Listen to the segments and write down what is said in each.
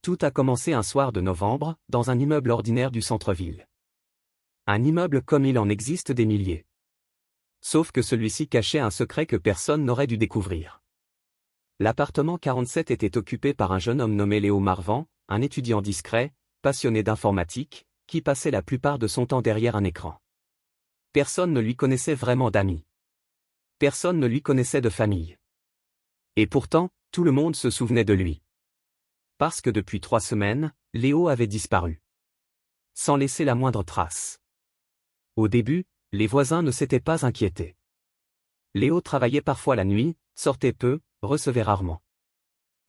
Tout a commencé un soir de novembre, dans un immeuble ordinaire du centre-ville. Un immeuble comme il en existe des milliers. Sauf que celui-ci cachait un secret que personne n'aurait dû découvrir. L'appartement 47 était occupé par un jeune homme nommé Léo Marvan, un étudiant discret, passionné d'informatique, qui passait la plupart de son temps derrière un écran. Personne ne lui connaissait vraiment d'amis. Personne ne lui connaissait de famille. Et pourtant, tout le monde se souvenait de lui. Parce que depuis 3 semaines, Léo avait disparu. Sans laisser la moindre trace. Au début, les voisins ne s'étaient pas inquiétés. Léo travaillait parfois la nuit, sortait peu, recevait rarement.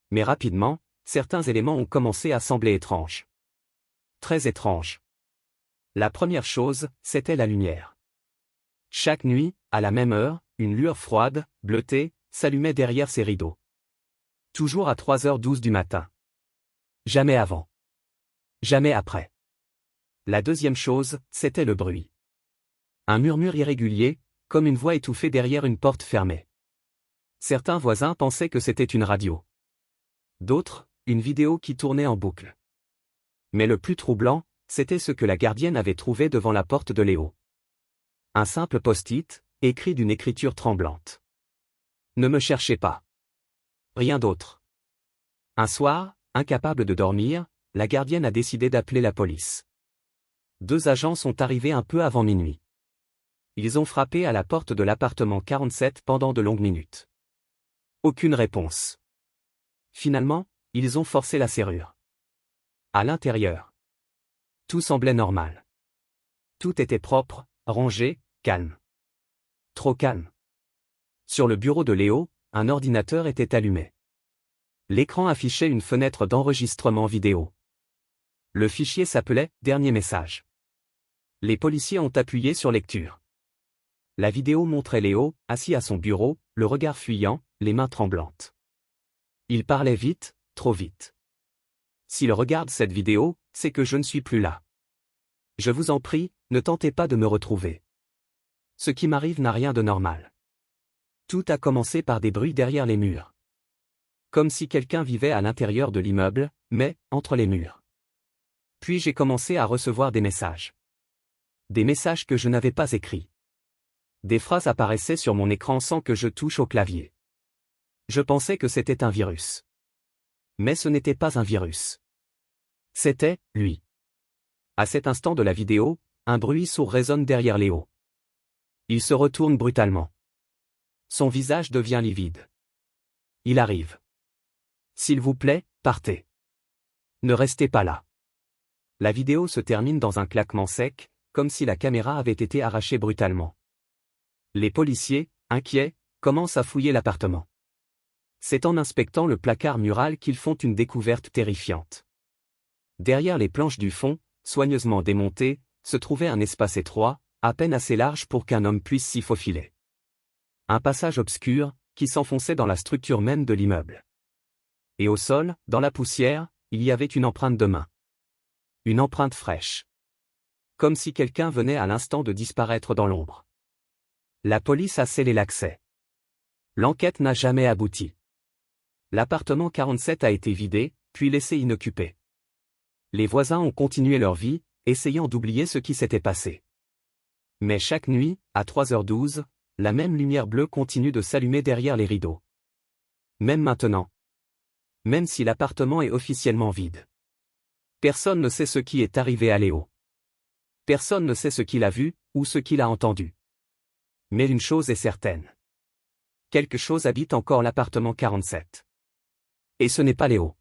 Mais rapidement, certains éléments ont commencé à sembler étranges. Très étranges. La première chose, c'était la lumière. Chaque nuit, à la même heure, une lueur froide, bleutée, s'allumait derrière ses rideaux. Toujours à 3h12 du matin. Jamais avant. Jamais après. La deuxième chose, c'était le bruit. Un murmure irrégulier, comme une voix étouffée derrière une porte fermée. Certains voisins pensaient que c'était une radio. D'autres, une vidéo qui tournait en boucle. Mais le plus troublant, c'était ce que la gardienne avait trouvé devant la porte de Léo. Un simple post-it, écrit d'une écriture tremblante. Ne me cherchez pas. Rien d'autre. Un soir, incapable de dormir, la gardienne a décidé d'appeler la police. 2 agents sont arrivés un peu avant minuit. Ils ont frappé à la porte de l'appartement 47 pendant de longues minutes. Aucune réponse. Finalement, ils ont forcé la serrure. À l'intérieur, tout semblait normal. Tout était propre, rangé, calme. Trop calme. Sur le bureau de Léo, un ordinateur était allumé. L'écran affichait une fenêtre d'enregistrement vidéo. Le fichier s'appelait « Dernier message ». Les policiers ont appuyé sur lecture. La vidéo montrait Léo, assis à son bureau, le regard fuyant, les mains tremblantes. Il parlait vite, trop vite. S'il regarde cette vidéo, c'est que je ne suis plus là. Je vous en prie, ne tentez pas de me retrouver. Ce qui m'arrive n'a rien de normal. Tout a commencé par des bruits derrière les murs. Comme si quelqu'un vivait à l'intérieur de l'immeuble, mais, entre les murs. Puis j'ai commencé à recevoir des messages. Des messages que je n'avais pas écrits. Des phrases apparaissaient sur mon écran sans que je touche au clavier. Je pensais que c'était un virus. Mais ce n'était pas un virus. C'était, lui. À cet instant de la vidéo, un bruit sourd résonne derrière Léo. Il se retourne brutalement. Son visage devient livide. Il arrive. S'il vous plaît, partez. Ne restez pas là. La vidéo se termine dans un claquement sec, comme si la caméra avait été arrachée brutalement. Les policiers, inquiets, commencent à fouiller l'appartement. C'est en inspectant le placard mural qu'ils font une découverte terrifiante. Derrière les planches du fond, soigneusement démontées, se trouvait un espace étroit, à peine assez large pour qu'un homme puisse s'y faufiler. Un passage obscur, qui s'enfonçait dans la structure même de l'immeuble. Et au sol, dans la poussière, il y avait une empreinte de main. Une empreinte fraîche. Comme si quelqu'un venait à l'instant de disparaître dans l'ombre. La police a scellé l'accès. L'enquête n'a jamais abouti. L'appartement 47 a été vidé, puis laissé inoccupé. Les voisins ont continué leur vie, essayant d'oublier ce qui s'était passé. Mais chaque nuit, à 3h12, la même lumière bleue continue de s'allumer derrière les rideaux. Même maintenant. Même si l'appartement est officiellement vide. Personne ne sait ce qui est arrivé à Léo. Personne ne sait ce qu'il a vu, ou ce qu'il a entendu. Mais une chose est certaine. Quelque chose habite encore l'appartement 47. Et ce n'est pas Léo.